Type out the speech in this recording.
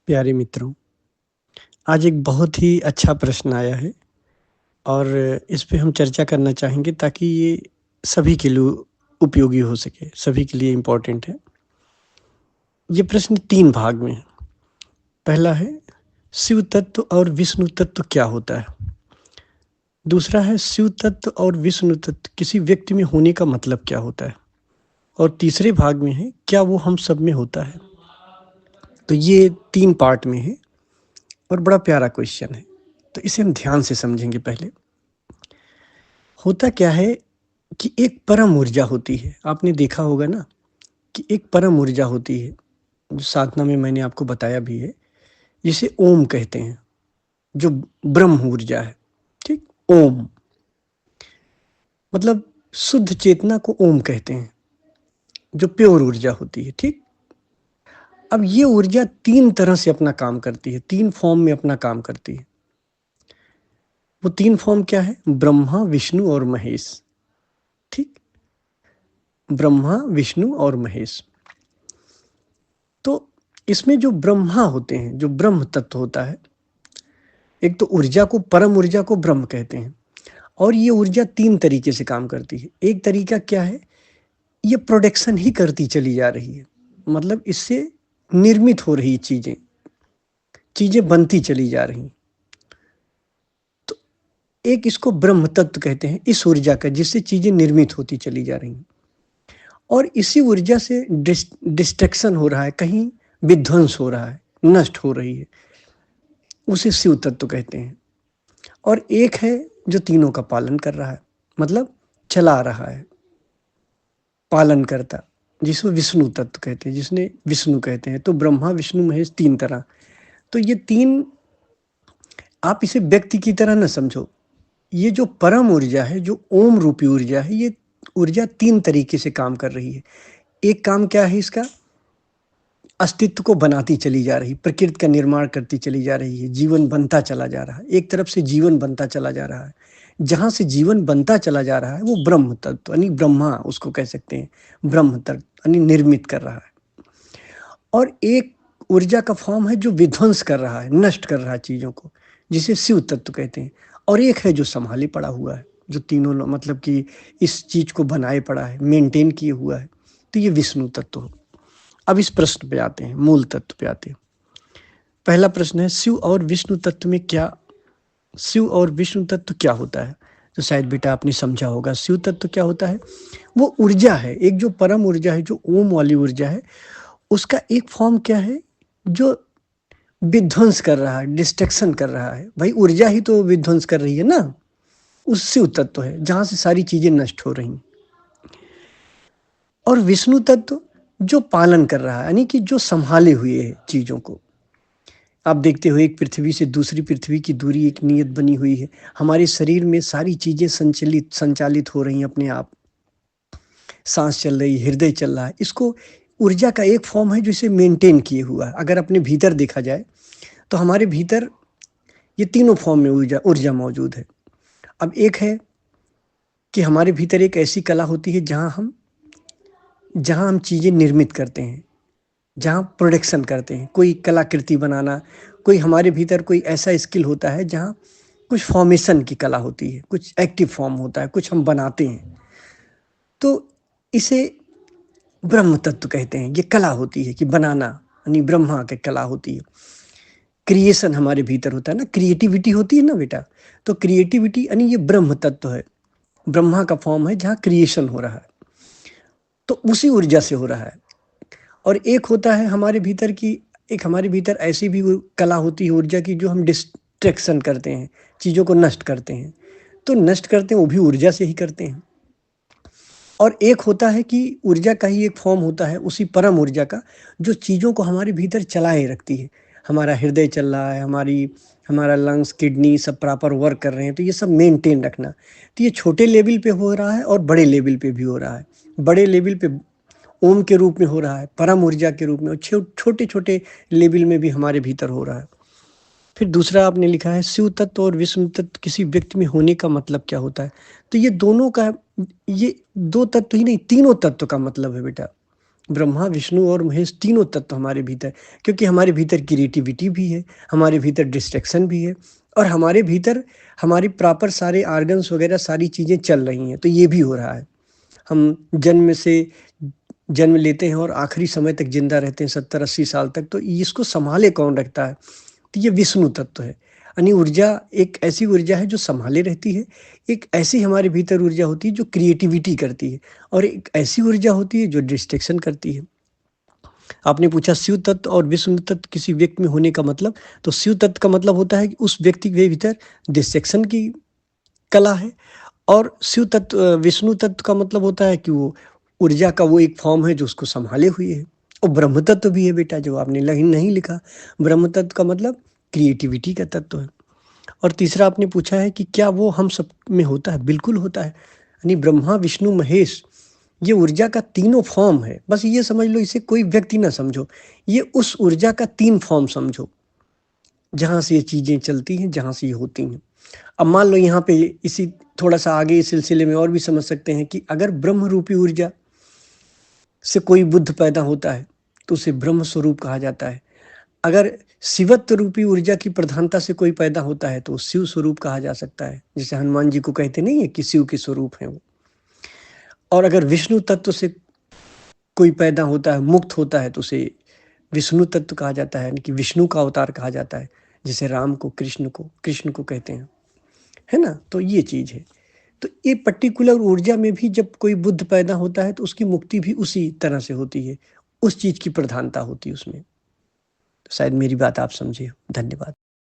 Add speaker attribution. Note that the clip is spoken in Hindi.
Speaker 1: प्यारे मित्रों, आज एक बहुत ही अच्छा प्रश्न आया है और इस पे हम चर्चा करना चाहेंगे ताकि ये सभी के लिए उपयोगी हो सके, सभी के लिए इम्पोर्टेंट है। ये प्रश्न 3 भाग में है। पहला है शिव तत्व और विष्णु तत्व क्या होता है? दूसरा है शिव तत्व और विष्णु तत्व किसी व्यक्ति में होने का मतलब क्या होता है? और तीसरे भाग में है क्या वो हम सब में होता है? तो ये 3 पार्ट में है और बड़ा प्यारा क्वेश्चन है। तो इसे हम ध्यान से समझेंगे पहले। होता क्या है कि एक परम ऊर्जा होती है। आपने देखा होगा ना कि एक परम ऊर्जा होती है, जो साधना में मैंने आपको बताया भी है, जिसे ओम कहते हैं, जो ब्रह्म ऊर्जा है, ठीक? ओम मतलब शुद्ध चेतना को ओम कहते हैं, जो प्योर ऊर्जा होती है, ठीक? अब ये ऊर्जा 3 तरह से अपना काम करती है, 3 फॉर्म में अपना काम करती है। वो 3 फॉर्म क्या है? ब्रह्मा, विष्णु और महेश, ठीक? ब्रह्मा, विष्णु और महेश। तो इसमें जो ब्रह्मा होते हैं, जो ब्रह्म तत्व होता है, एक तो ऊर्जा को, परम ऊर्जा को ब्रह्म कहते हैं और ये ऊर्जा 3 तरीके से काम करती है। एक तरीका क्या है? ये प्रोडक्शन ही करती चली जा रही है, मतलब इससे निर्मित हो रही चीजें चीजें बनती चली जा रही। तो एक इसको ब्रह्म तत्व कहते हैं, इस ऊर्जा का, जिससे चीजें निर्मित होती चली जा रही और इसी ऊर्जा से डिस्ट्रक्शन हो रहा है, कहीं विध्वंस हो रहा है, नष्ट हो रही है, उसे शिव तत्व कहते हैं। और एक है जो तीनों का पालन कर रहा है, मतलब चला रहा है, पालन करता, जिसको विष्णु तत्व कहते हैं, जिसने विष्णु कहते हैं। तो ब्रह्मा, विष्णु, महेश 3 तरह। तो ये 3, आप इसे व्यक्ति की तरह न समझो। ये जो परम ऊर्जा है, जो ओम रूपी ऊर्जा है, ये ऊर्जा 3 तरीके से काम कर रही है। एक काम क्या है इसका? अस्तित्व को बनाती चली जा रही, प्रकृति का निर्माण करती चली जा रही है, जीवन बनता चला जा रहा है। एक तरफ से जीवन बनता चला जा रहा है, जहाँ से जीवन बनता चला जा रहा है वो ब्रह्म तत्व यानी ब्रह्मा उसको कह सकते हैं, ब्रह्म तत्व यानी निर्मित कर रहा है। और एक ऊर्जा का फॉर्म है जो विध्वंस कर रहा है, नष्ट कर रहा है चीज़ों को, जिसे शिव तत्व कहते हैं। और एक है जो संभाले पड़ा हुआ है, जो तीनों मतलब कि इस चीज़ को बनाए पड़ा है, मेंटेन किए हुआ है, तो ये विष्णु तत्व हो। अब इस प्रश्न पे आते हैं, मूल तत्व पे आते हैं। पहला प्रश्न है शिव और विष्णु तत्व में क्या, शिव और विष्णु तत्व क्या होता है? तो शायद बेटा आपने समझा होगा। शिव तत्व क्या होता है? वो ऊर्जा है, एक जो परम ऊर्जा है, जो ओम वाली ऊर्जा है, उसका एक फॉर्म क्या है जो विध्वंस कर रहा है, डिस्ट्रक्शन कर रहा है। भाई ऊर्जा ही तो विध्वंस कर रही है ना, उस शिव तत्व है जहां से सारी चीजें नष्ट हो रही। और विष्णु तत्व जो पालन कर रहा है, यानी कि जो संभाले हुए है चीजों को। आप देखते हो एक पृथ्वी से दूसरी पृथ्वी की दूरी एक नियत बनी हुई है। हमारे शरीर में सारी चीजें संचालित हो रही हैं अपने आप। सांस चल रही, हृदय चल रहा है, इसको ऊर्जा का एक फॉर्म है जो इसे मेंटेन किए हुआ है। अगर अपने भीतर देखा जाए तो हमारे भीतर ये तीनों फॉर्म में ऊर्जा ऊर्जा मौजूद है। अब एक है कि हमारे भीतर एक ऐसी कला होती है जहाँ हम चीज़ें निर्मित करते हैं, जहाँ प्रोडक्शन करते हैं, कोई कलाकृति बनाना, कोई हमारे भीतर कोई ऐसा स्किल होता है जहाँ कुछ फॉर्मेशन की कला होती है, कुछ एक्टिव फॉर्म होता है, कुछ हम बनाते हैं। तो इसे ब्रह्म तत्व कहते हैं। ये कला होती है कि बनाना, यानी ब्रह्मा की कला होती है। क्रिएशन हमारे भीतर होता है ना, क्रिएटिविटी होती है ना बेटा। तो क्रिएटिविटी यानी ये ब्रह्म तत्व है, ब्रह्मा का फॉर्म है जहाँ क्रिएशन हो रहा है, तो उसी ऊर्जा से हो रहा है। और एक होता है हमारे भीतर की, एक हमारे भीतर ऐसी भी कला होती है ऊर्जा की, जो हम डिस्ट्रैक्शन करते हैं, चीज़ों को नष्ट करते हैं। तो नष्ट करते हैं वो भी ऊर्जा से ही करते हैं। और एक होता है कि ऊर्जा का ही एक फॉर्म होता है, उसी परम ऊर्जा का, जो चीज़ों को हमारे भीतर चलाए रखती है। हमारा हृदय चल रहा है, हमारा लंग्स, किडनी सब प्रॉपर वर्क कर रहे हैं, तो ये सब मेंटेन रखना। तो ये छोटे लेवल पे हो रहा है और बड़े लेवल पे भी हो रहा है। बड़े लेवल पे ओम के रूप में हो रहा है, परम ऊर्जा के रूप में, और छोटे छोटे लेवल में भी हमारे भीतर हो रहा है। फिर दूसरा आपने लिखा है शिव तत्व और विष्णु तत्व किसी व्यक्ति में होने का मतलब क्या होता है? तो ये दोनों का, ये 2 तत्व ही नहीं, तीनों तत्व का मतलब है बेटा। ब्रह्मा, विष्णु और महेश तीनों तत्व हमारे भीतर, क्योंकि हमारे भीतर क्रिएटिविटी भी है, हमारे भीतर डिस्ट्रैक्शन भी है और हमारे भीतर हमारी प्रॉपर सारे ऑर्गन्स वगैरह सारी चीज़ें चल रही हैं, तो ये भी हो रहा है। हम जन्म लेते हैं और आखिरी समय तक जिंदा रहते हैं 70-80 साल तक, तो इसको संभाले कौन रखता है? तो ये विष्णु तत्व है। यानी ऊर्जा एक ऐसी ऊर्जा है जो संभाले रहती है, एक ऐसी हमारे भीतर ऊर्जा होती है जो क्रिएटिविटी करती है और एक ऐसी ऊर्जा होती है जो डिस्ट्रैक्शन करती है। आपने पूछा शिव तत्व और विष्णु तत्व किसी व्यक्ति में होने का मतलब, तो शिव तत्व का मतलब होता है कि उस व्यक्ति के भीतर डिस्ट्रैक्शन की कला है और विष्णु तत्व का मतलब होता है कि वो ऊर्जा का वो एक फॉर्म है जो उसको संभाले हुए है। और ब्रह्म तत्व भी है बेटा, जो आपने नहीं लिखा। ब्रह्म तत्व का मतलब क्रिएटिविटी का तत्व है। और तीसरा आपने पूछा है कि क्या वो हम सब में होता है? बिल्कुल होता है। यानी ब्रह्मा, विष्णु, महेश ये ऊर्जा का तीनों फॉर्म है। बस ये समझ लो, इसे कोई व्यक्ति ना समझो, ये उस ऊर्जा का 3 फॉर्म समझो, जहाँ से ये चीज़ें चलती हैं, जहाँ से ये होती हैं। अब मान लो यहाँ पे इसी थोड़ा-सा आगे इस सिलसिले में और भी समझ सकते हैं कि अगर ब्रह्म रूपी ऊर्जा से कोई बुद्ध पैदा होता है, तो उसे ब्रह्म स्वरूप कहा जाता है। अगर शिवत्व रूपी ऊर्जा की प्रधानता से कोई पैदा होता है, तो वो शिव स्वरूप कहा जा सकता है। जैसे हनुमान जी को कहते नहीं है कि शिव के स्वरूप हैं वो। और अगर विष्णु तत्व से कोई पैदा होता है, मुक्त होता है, तो उसे विष्णु तत्व कहा जाता है, यानी कि विष्णु का अवतार कहा जाता है। जैसे राम को, कृष्ण को कहते हैं, है ना? तो ये चीज़ है। तो ये पर्टिकुलर ऊर्जा में भी जब कोई बुद्ध पैदा होता है, तो उसकी मुक्ति भी उसी तरह से होती है। उस चीज़ की प्रधानता होती है उसमें। तो शायद मेरी बात आप समझे हो। धन्यवाद।